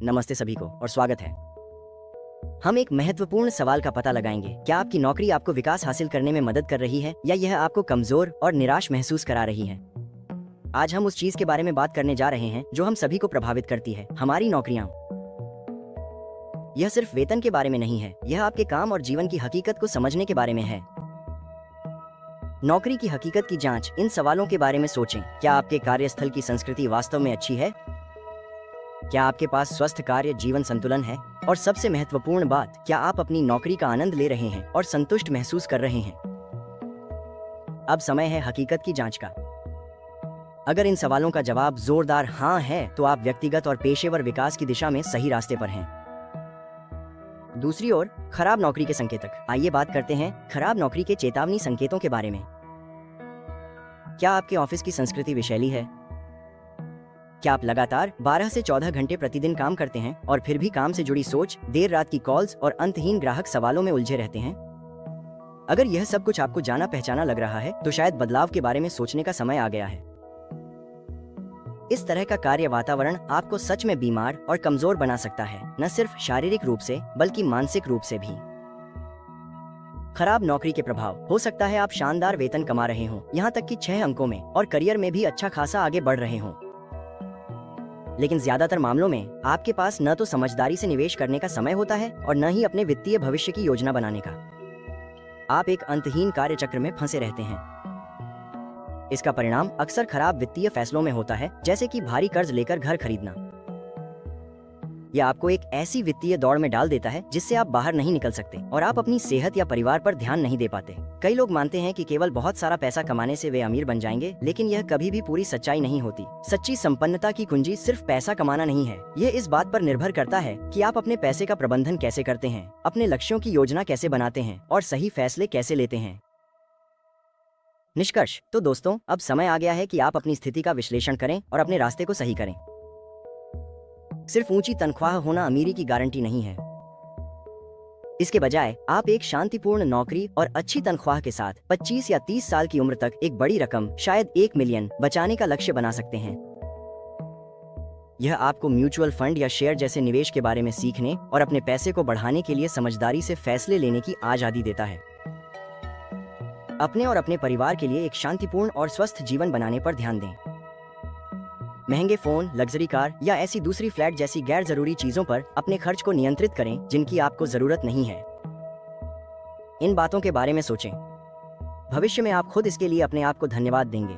नमस्ते सभी को और स्वागत है। हम एक महत्वपूर्ण सवाल का पता लगाएंगे। क्या आपकी नौकरी आपको विकास हासिल करने में मदद कर रही है या यह आपको कमजोर और निराश महसूस करा रही है? आज हम उस चीज के बारे में बात करने जा रहे हैं जो हम सभी को प्रभावित करती है, हमारी नौकरियां। यह सिर्फ वेतन के बारे में नहीं है, यह आपके काम और जीवन की हकीकत को समझने के बारे में है। नौकरी की हकीकत की जांच। इन सवालों के बारे में सोचें। क्या आपके कार्यस्थल की संस्कृति वास्तव में अच्छी है? क्या आपके पास स्वस्थ कार्य जीवन संतुलन है? और सबसे महत्वपूर्ण बात, क्या आप अपनी नौकरी का आनंद ले रहे हैं और संतुष्ट महसूस कर रहे हैं? अब समय है हकीकत की जांच का। अगर इन सवालों का जवाब जोरदार हाँ है, तो आप व्यक्तिगत और पेशेवर विकास की दिशा में सही रास्ते पर हैं। दूसरी ओर, खराब नौकरी के संकेतक। आइए बात करते हैं खराब नौकरी के चेतावनी संकेतों के बारे में। क्या आपके ऑफिस की संस्कृति विषैली है? क्या आप लगातार 12 से 14 घंटे प्रतिदिन काम करते हैं और फिर भी काम से जुड़ी सोच, देर रात की कॉल्स और अंतहीन ग्राहक सवालों में उलझे रहते हैं? अगर यह सब कुछ आपको जाना पहचाना लग रहा है, तो शायद बदलाव के बारे में सोचने का समय आ गया है। इस तरह का कार्य वातावरण आपको सच में बीमार और कमजोर बना सकता है, न सिर्फ शारीरिक रूप से बल्कि मानसिक रूप से भी। खराब नौकरी के प्रभाव। हो सकता है आप शानदार वेतन कमा रहे हों, यहाँ तक कि 6 अंकों में, और करियर में भी अच्छा खासा आगे बढ़ रहे हों। लेकिन ज्यादातर मामलों में आपके पास न तो समझदारी से निवेश करने का समय होता है और न ही अपने वित्तीय भविष्य की योजना बनाने का। आप एक अंतहीन कार्यचक्र में फंसे रहते हैं। इसका परिणाम अक्सर खराब वित्तीय फैसलों में होता है, जैसे कि भारी कर्ज लेकर घर खरीदना। यह आपको एक ऐसी वित्तीय दौड़ में डाल देता है जिससे आप बाहर नहीं निकल सकते और आप अपनी सेहत या परिवार पर ध्यान नहीं दे पाते। कई लोग मानते हैं कि केवल बहुत सारा पैसा कमाने से वे अमीर बन जाएंगे, लेकिन यह कभी भी पूरी सच्चाई नहीं होती। सच्ची संपन्नता की कुंजी सिर्फ पैसा कमाना नहीं है। यह इस बात पर निर्भर करता है कि आप अपने पैसे का प्रबंधन कैसे करते हैं, अपने लक्ष्यों की योजना कैसे बनाते हैं और सही फैसले कैसे लेते हैं। निष्कर्ष। तो दोस्तों, अब समय आ गया है कि आप अपनी स्थिति का विश्लेषण करें और अपने रास्ते को सही करें। सिर्फ ऊंची तनख्वाह होना अमीरी की गारंटी नहीं है। इसके बजाय आप एक शांतिपूर्ण नौकरी और अच्छी तनख्वाह के साथ 25 या 30 साल की उम्र तक एक बड़ी रकम, शायद 1 मिलियन बचाने का लक्ष्य बना सकते हैं। यह आपको म्यूचुअल फंड या शेयर जैसे निवेश के बारे में सीखने और अपने पैसे को बढ़ाने के लिए समझदारी से फैसले लेने की आजादी देता है। अपने और अपने परिवार के लिए एक शांतिपूर्ण और स्वस्थ जीवन बनाने पर ध्यान दें। महंगे फोन, लग्जरी कार या ऐसी दूसरी फ्लैट जैसी गैर जरूरी चीजों पर अपने खर्च को नियंत्रित करें जिनकी आपको जरूरत नहीं है। इन बातों के बारे में सोचें। भविष्य में आप खुद इसके लिए अपने आप को धन्यवाद देंगे।